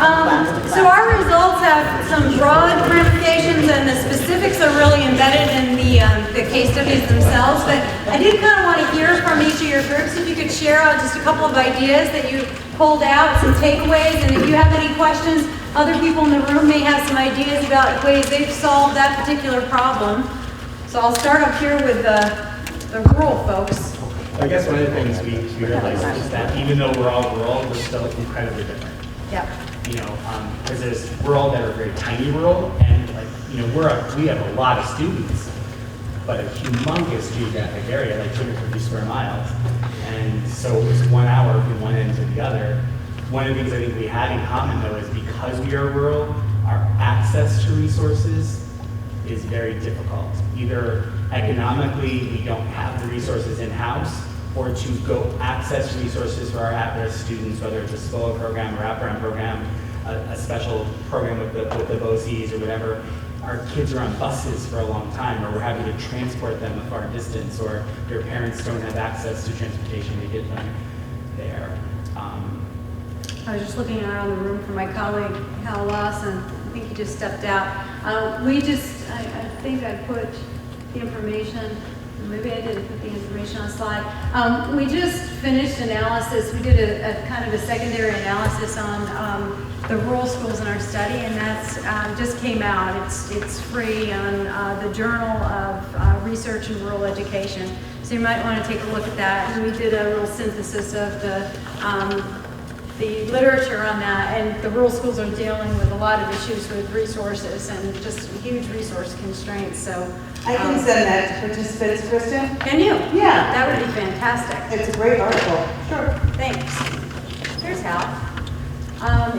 So our results have some broad ramifications, and the specifics are really embedded in the case studies themselves. But I did kind of want to hear from each of your groups if you could share out just a couple of ideas that you pulled out, some takeaways, and if you have any questions, other people in the room may have some ideas about ways they've solved that particular problem. So I'll start up here with the rural folks. I guess one of the things we realized is that even though we're all rural, we're still incredibly different. Yeah. You know, because there's rural that are very tiny rural, and like, you know, we have a lot of students, but a humongous geographic area, like 250 square miles. And so it's 1 hour from one end to the other. One of the things I think we had in common though is because we are rural, our access to resources is very difficult. Either economically, we don't have the resources in-house, or to go access resources for our at-risk students, whether it's a SPOA program or wraparound program, a special program with the BOCES or whatever. Our kids are on buses for a long time, or we're having to transport them a far distance, or their parents don't have access to transportation to get them there. I was just looking around the room for my colleague, Hal Lawson. I think he just stepped out. I think I put the information, maybe I didn't put the information on the slide. We just finished analysis. We did a kind of a secondary analysis on the rural schools in our study, and that's just came out. It's free on the Journal of Research in Rural Education. So you might want to take a look at that. And we did a real synthesis of the literature on that, and the rural schools are dealing with a lot of issues with resources and just huge resource constraints. So I can send that to participants, Kristen. can you? Yeah. That would be fantastic. It's a great article. Sure. Thanks. There's Hal.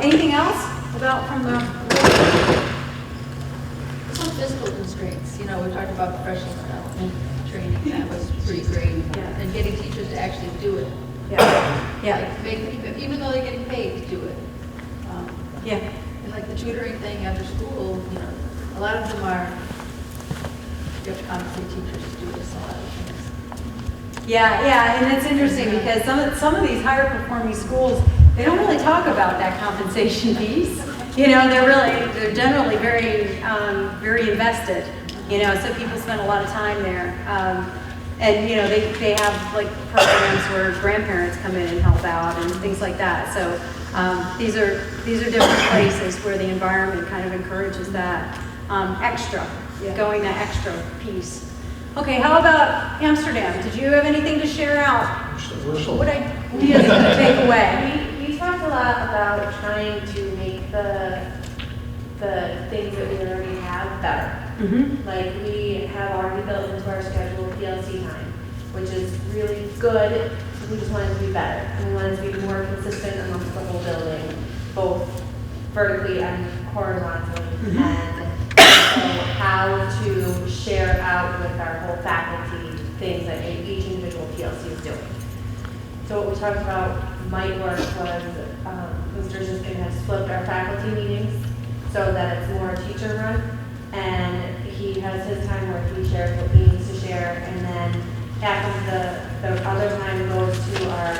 Anything else about from the Some physical constraints, you know, we talked about professional development training, that was pretty great. Yeah. And getting teachers to actually do it. Yeah. Like, even though they're getting paid to do it. Yeah. And like the tutoring thing after school, you know, a lot of them are, you have to compensate teachers to do this, a lot of things. Yeah, and it's interesting because some of these higher performing schools, they don't really talk about that compensation piece. You know, they're generally very invested. You know, so people spend a lot of time there. And you know, they have like programs where grandparents come in and help out and things like that. So these are different places where the environment kind of encourages that going that extra piece. Okay, how about Amsterdam? Did you have anything to share out? What ideas to take away? We talked a lot about trying to make the things that we already have better. Mm-hmm. Like we have already built into our schedule PLC time, which is really good. We just want it to be better. And we want it to be more consistent amongst the whole building, both vertically and horizontally. Mm-hmm. And so how to share out with our whole faculty things that each individual PLC is doing. So what we talked about might work was Mr. is just going to split our faculty meetings so that it's more teacher run. And he has his time where he shares what he needs to share, and then after the other time goes to our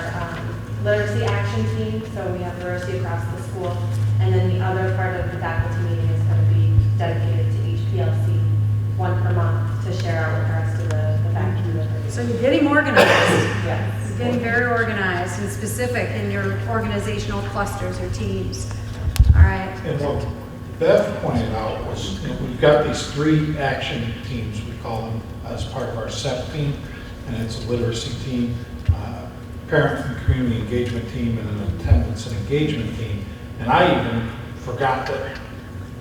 literacy action team. So we have literacy across the school, and then the other part of the faculty meeting is going to be dedicated to each PLC, one per month, to share out with the rest of the faculty. So you're getting organized. Yes. You're getting very organized and specific in your organizational clusters or teams. All right. And what Beth pointed out was, you know, we've got these 3 action teams, we call them, as part of our SEP team, and it's a literacy team, parent and community engagement team, and an attendance and engagement team. And I even forgot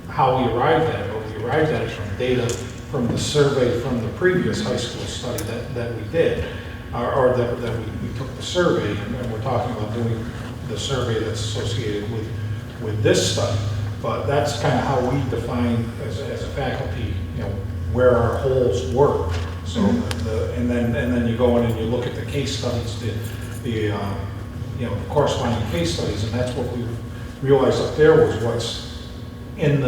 how we arrived at it, but we arrived at it from data from the survey from the previous high school study that we did, or that we took the survey, and we're talking about doing the survey that's associated with this study. But that's kind of how we define as a faculty, you know, where our holes were. So and then you go in and you look at the case studies, the corresponding case studies, and that's what we realized up there was what's on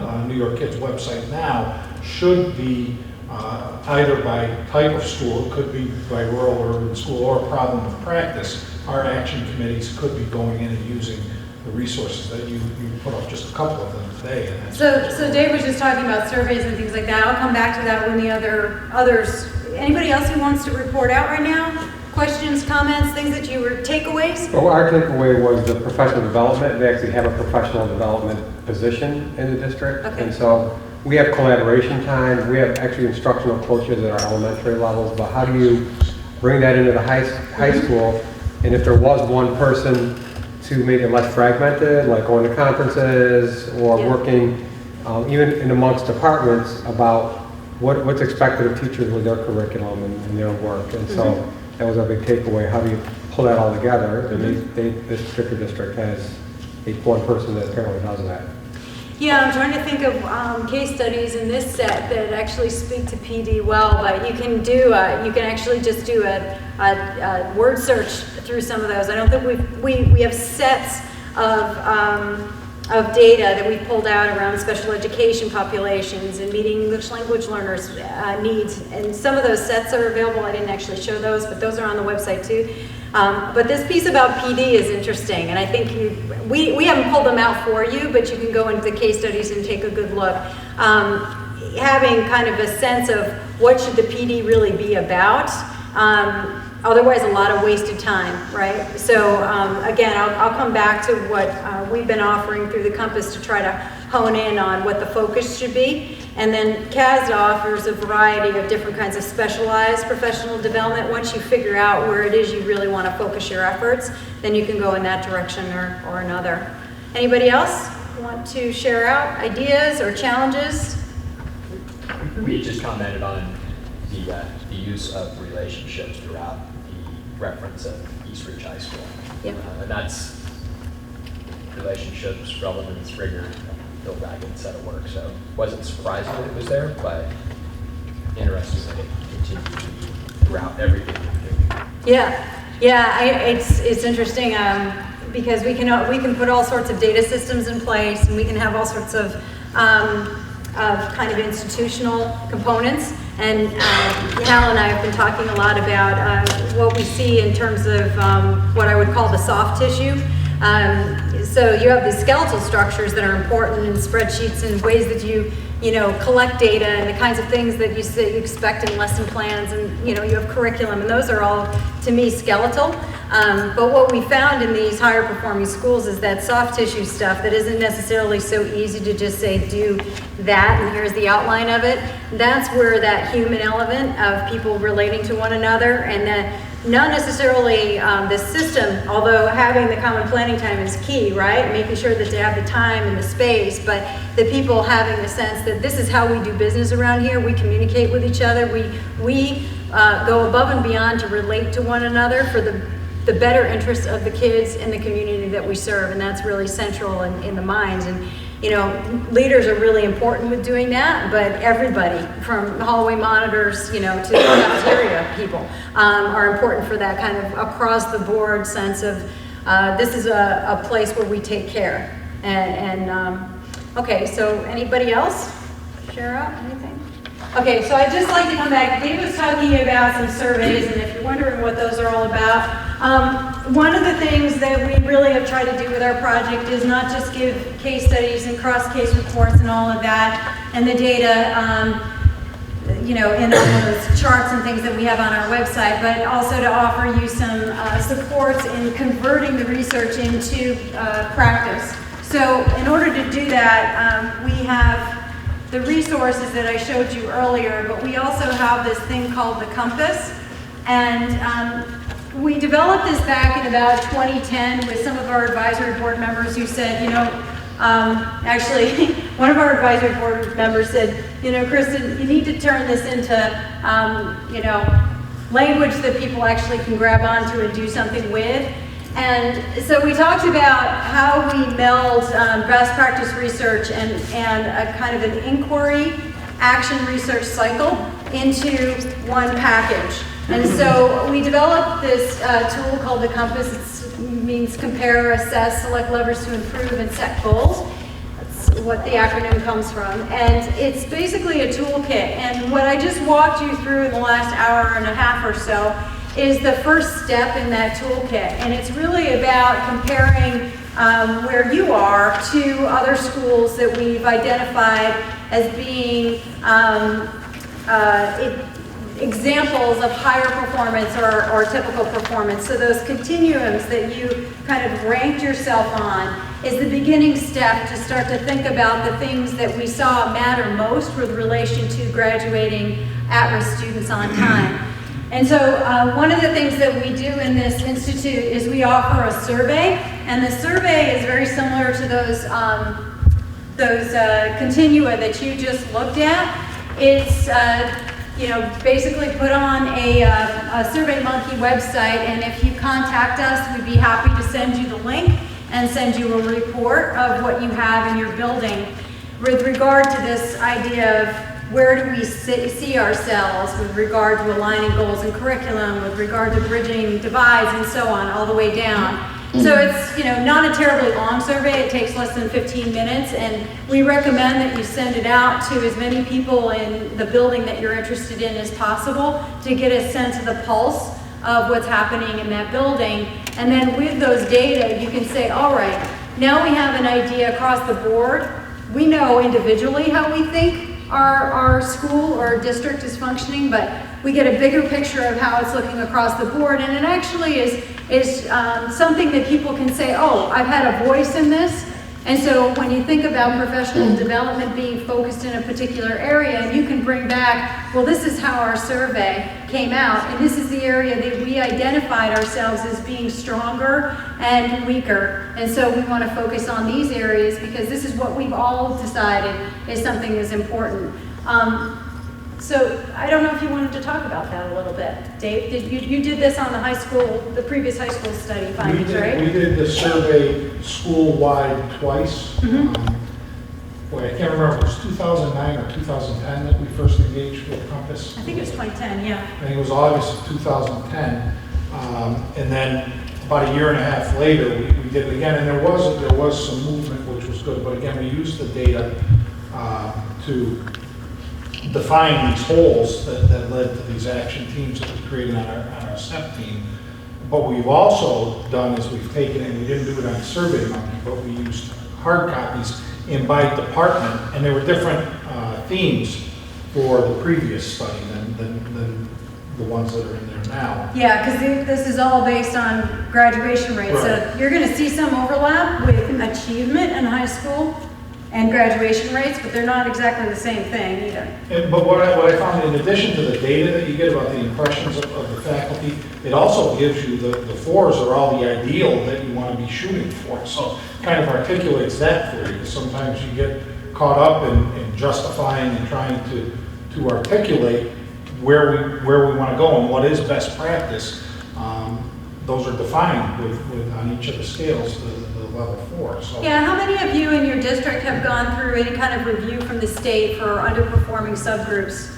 the New York Kids website now should be either by type of school, it could be by rural or urban school, or problem of practice. Our action committees could be going in and using the resources that you put up just a couple of them today. And that's So Dave was just talking about surveys and things like that. I'll come back to that when the others, anybody else who wants to report out right now? Questions, comments, things that you were, takeaways? Well, our takeaway was the professional development. They actually have a professional development position in the district. Okay. And so we have collaboration time. We have actually instructional coaches at our elementary levels, but how do you bring that into the high school? And if there was one person to make it less fragmented, like going to conferences or Yeah. working even in amongst departments about what's expected of teachers with their curriculum and their work. And so that was a big takeaway. How do you pull that all together? And this particular district has one person that apparently does that. Yeah, I'm trying to think of case studies in this set that actually speak to PD well, but you can actually just do a word search through some of those. I don't think we have sets of data that we pulled out around special education populations and meeting English language learners' needs. And some of those sets are available. I didn't actually show those, but those are on the website too. But this piece about PD is interesting, and I think we haven't pulled them out for you, but you can go into the case studies and take a good look. Having kind of a sense of what should the PD really be about. Otherwise, a lot of wasted time, right? So again, I'll come back to what we've been offering through the Compass to try to hone in on what the focus should be. And then CASDA offers a variety of different kinds of specialized professional development. Once you figure out where it is you really want to focus your efforts, then you can go in that direction or another. Anybody else want to share out ideas or challenges? We just commented on the use of relationships throughout the reference of East Ridge High School. Yep. And that's relationships relevant to Springer, Bill Baggett set of work. So wasn't surprising that it was there, but interesting that it continued to be throughout everything we do. It's interesting because we can put all sorts of data systems in place, and we can have all sorts of kind of institutional components. And Hal and I have been talking a lot about what we see in terms of what I would call the soft tissue. So you have these skeletal structures that are important in spreadsheets and ways that you collect data and the kinds of things that you expect in lesson plans, and you have curriculum, and those are all, to me, skeletal. But what we found in these higher performing schools is that soft tissue stuff that isn't necessarily so easy to just say, do that, and here's the outline of it. That's where that human element of people relating to one another, and that not necessarily the system, although having the common planning time is key, right? Making sure that they have the time and the space, but the people having the sense that this is how we do business around here. We communicate with each other. We go above and beyond to relate to one another for the better interest of the kids and the community that we serve, and that's really central in the minds. And leaders are really important with doing that, but everybody from hallway monitors, to cafeteria people are important for that kind of across the board sense of this is a place where we take care. Okay, so anybody else? Share out anything? Okay, so I'd just like to come back. Dave was talking about some surveys, and if you're wondering what those are all about, one of the things that we really have tried to do with our project is not just give case studies and cross-case reports and all of that, and the data, in all those charts and things that we have on our website, but also to offer you some supports in converting the research into practice. So in order to do that, we have the resources that I showed you earlier, but we also have this thing called the Compass. And we developed this back in about 2010 with some of our advisory board members who said, actually, one of our advisory board members said, Kristen, you need to turn this into, language that people actually can grab onto and do something with. And so we talked about how we meld best practice research and a kind of an inquiry action research cycle into one package. And so we developed this tool called the Compass. It means compare, assess, select levers to improve, and set goals. That's what the acronym comes from. And it's basically a toolkit. And what I just walked you through in the last hour and a half or so is the first step in that toolkit. And it's really about comparing where you are to other schools that we've identified as being examples of higher performance or typical performance. So those continuums that you kind of ranked yourself on is the beginning step to start to think about the things that we saw matter most with relation to graduating at-risk students on time. And so one of the things that we do in this institute is we offer a survey, and the survey is very similar to those continua that you just looked at. It's basically put on a SurveyMonkey website, and if you contact us, we'd be happy to send you the link and send you a report of what you have in your building with regard to this idea of where do we see ourselves with regard to aligning goals and curriculum, with regard to bridging divides and so on, all the way down. So it's not a terribly long survey. It takes less than 15 minutes, and we recommend that you send it out to as many people in the building that you're interested in as possible to get a sense of the pulse of what's happening in that building. And then with those data, you can say, all right, now we have an idea across the board. We know individually how we think our school or district is functioning, but we get a bigger picture of how it's looking across the board, and it actually is something that people can say, oh, I've had a voice in this. And so when you think about professional development being focused in a particular area, you can bring back, well, this is how our survey came out, and this is the area that we identified ourselves as being stronger and weaker. And so we want to focus on these areas because this is what we've all decided is something that's important. So I don't know if you wanted to talk about that a little bit. Dave, you did this on the previous high school study findings, right? We did the survey school-wide twice. I can't remember, it was 2009 or 2010 that we first engaged with Compass. I think it was 2010, yeah. I think it was August of 2010. And then about a year and a half later, we did it again, and there was some movement, which was good. But again, we used the data to define these holes that led to these action teams that we created on our SEP team. What we've also done is we've taken it, and we didn't do it on SurveyMonkey, but we used hard copies in by department, and there were different themes for the previous study than the ones that are in there now. Yeah, because this is all based on graduation rates. Right. So you're going to see some overlap with achievement in high school and graduation rates, but they're not exactly the same thing either. But what I found, in addition to the data that you get about the impressions of the faculty, it also gives you the fours are all the ideal that you want to be shooting for. So kind of articulates that for you, because sometimes you get caught up in justifying and trying to articulate where we want to go and what is best practice. Those are defined with on each of the scales, the level 4. So. Yeah, how many of you in your district have gone through any kind of review from the state for underperforming subgroups?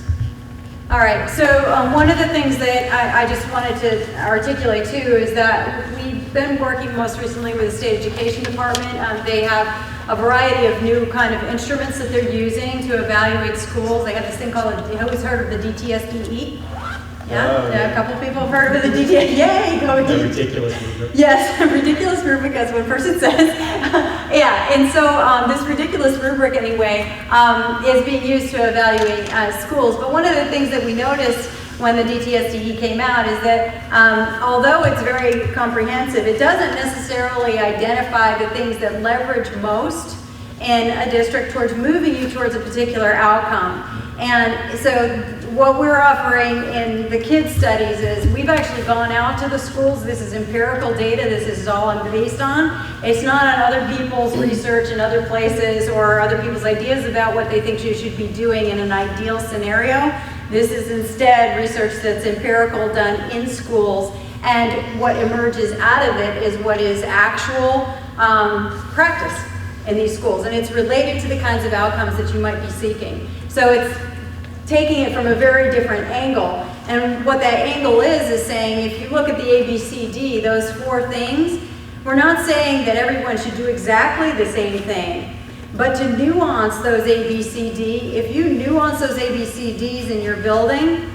All right, so one of the things that I just wanted to articulate too is that we've been working most recently with the State Education Department. They have a variety of new kind of instruments that they're using to evaluate schools. They have this thing called, who's heard of the DTSDE? Yeah, a couple of people have heard of the DTSDE. Yay, go The ridiculous rubric. Yes, ridiculous rubric, as one person says. Yeah, and so this ridiculous rubric, anyway, is being used to evaluate schools. But one of the things that we noticed when the DTSDE came out is that although it's very comprehensive, it doesn't necessarily identify the things that leverage most in a district towards moving you towards a particular outcome. And so what we're offering in the kids studies is we've actually gone out to the schools. This is empirical data. This is all I'm based on. It's not on other people's research in other places or other people's ideas about what they think you should be doing in an ideal scenario. This is instead research that's empirical, done in schools, and what emerges out of it is what is actual practice in these schools, and it's related to the kinds of outcomes that you might be seeking. So it's taking it from a very different angle, and what that angle is saying, if you look at the ABCD, those 4 things, we're not saying that everyone should do exactly the same thing, but to nuance those ABCD, if you nuance those ABCDs in your building,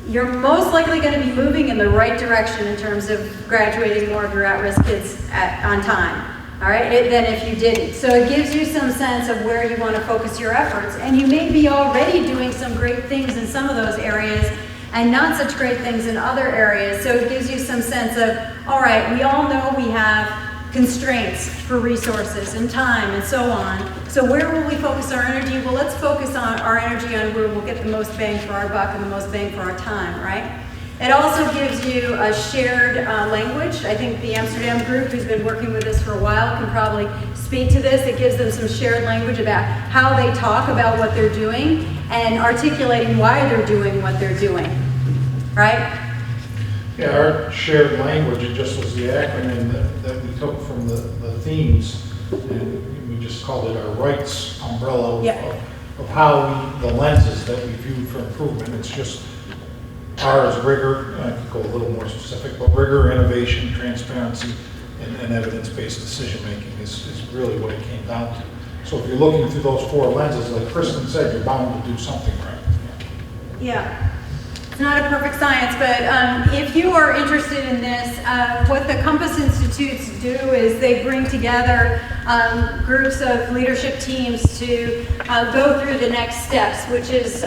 you're most likely going to be moving in the right direction in terms of graduating more of your at-risk kids on time. all right, than if you didn't. So it gives you some sense of where you want to focus your efforts. And you may be already doing some great things in some of those areas and not such great things in other areas. So it gives you some sense of, all right, we all know we have constraints for resources and time and so on. So where will we focus our energy? Well, let's focus on our energy on where we'll get the most bang for our buck and the most bang for our time, right? It also gives you a shared language. I think the Amsterdam group, who's been working with us for a while, can probably speak to this. It gives them some shared language about how they talk about what they're doing and articulating why they're doing what they're doing, right? Yeah, our shared language, it just was the acronym that we took from the themes, and we just called it our rights umbrella of how the lenses that we viewed for improvement. It's just R is rigor, I could go a little more specific, but rigor, innovation, transparency, and evidence-based decision-making is really what it came down to. So if you're looking through those four lenses, like Kristen said, you're bound to do something right. Yeah. It's not a perfect science, but if you are interested in this, what the Compass Institutes do is they bring together groups of leadership teams to go through the next steps, which is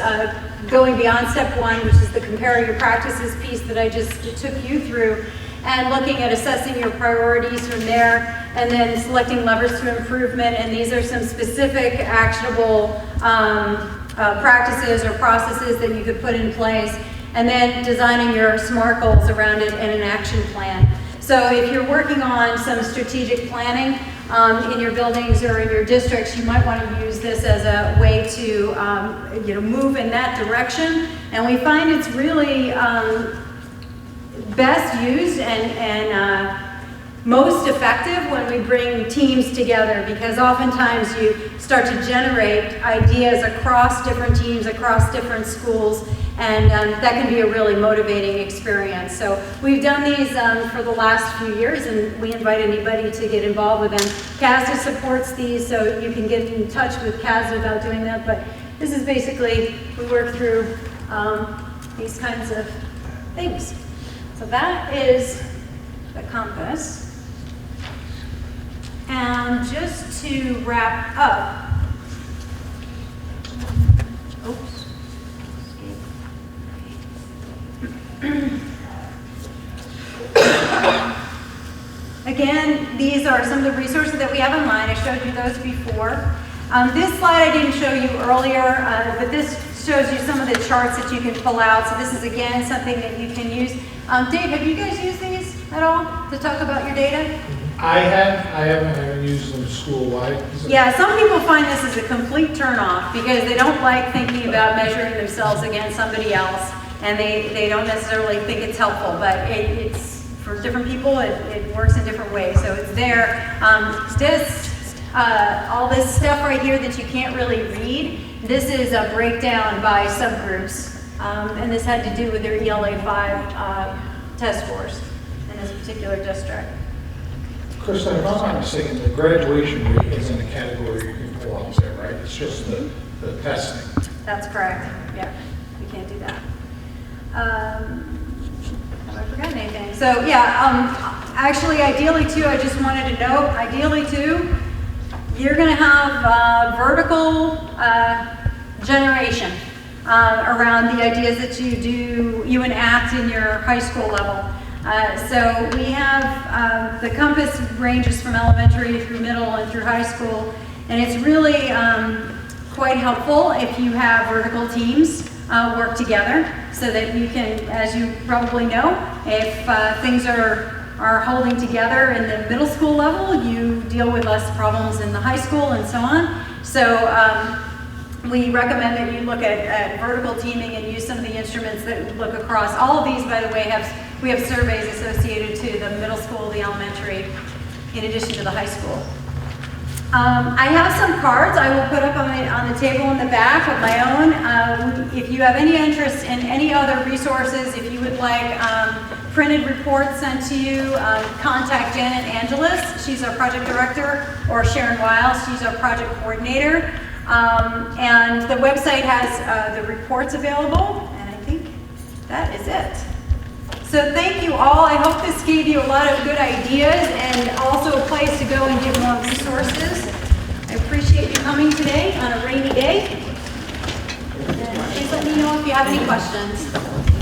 going beyond step one, which is the compare your practices piece that I just took you through, and looking at assessing your priorities from there, and then selecting levers to improvement. And these are some specific actionable practices or processes that you could put in place, and then designing your SMART goals around it and an action plan. So if you're working on some strategic planning in your buildings or in your districts, you might want to use this as a way to move in that direction. And we find it's really best used and most effective when we bring teams together, because oftentimes you start to generate ideas across different teams, across different schools, and that can be a really motivating experience. So we've done these for the last few years, and we invite anybody to get involved with them. CASDA supports these, so you can get in touch with CASDA about doing that, but this is basically, we work through these kinds of things. So that is the compass. And just to wrap up, oops. Again, these are some of the resources that we have online. I showed you those before. This slide I didn't show you earlier, but this shows you some of the charts that you can pull out. So this is, again, something that you can use. Dave, have you guys used these at all to talk about your data? I haven't used them school-wide. Yeah, some people find this as a complete turnoff because they don't like thinking about measuring themselves against somebody else, and they don't necessarily think it's helpful, but it's for different people, it works in different ways. So it's there. All this stuff right here that you can't really read, this is a breakdown by subgroups, and this had to do with their ELA 5 test scores in this particular district. Kristen, if I'm not mistaken, the graduation rate isn't a category you can pull out there, right? It's just the testing. That's correct. Yeah, we can't do that. Have I forgotten anything? So yeah, actually, ideally too, I just wanted to note, ideally too, you're going to have vertical generation around the ideas that you enact in your high school level. So we have, the compass ranges from elementary through middle and through high school, and it's really quite helpful if you have vertical teams work together so that you can, as you probably know, if things are holding together in the middle school level, you deal with less problems in the high school and so on. So we recommend that you look at vertical teaming and use some of the instruments that look across. All of these, by the way, we have surveys associated to the middle school, the elementary, in addition to the high school. I have some cards I will put up on the table in the back of my own. If you have any interest in any other resources, if you would like printed reports sent to you, contact Janet Angelis. She's our project director, or Sharon Wiles. She's our project coordinator. And the website has the reports available, and I think that is it. So thank you all. I hope this gave you a lot of good ideas and also a place to to go and get more resources. I appreciate you coming today on a rainy day. And please let me know if you have any questions.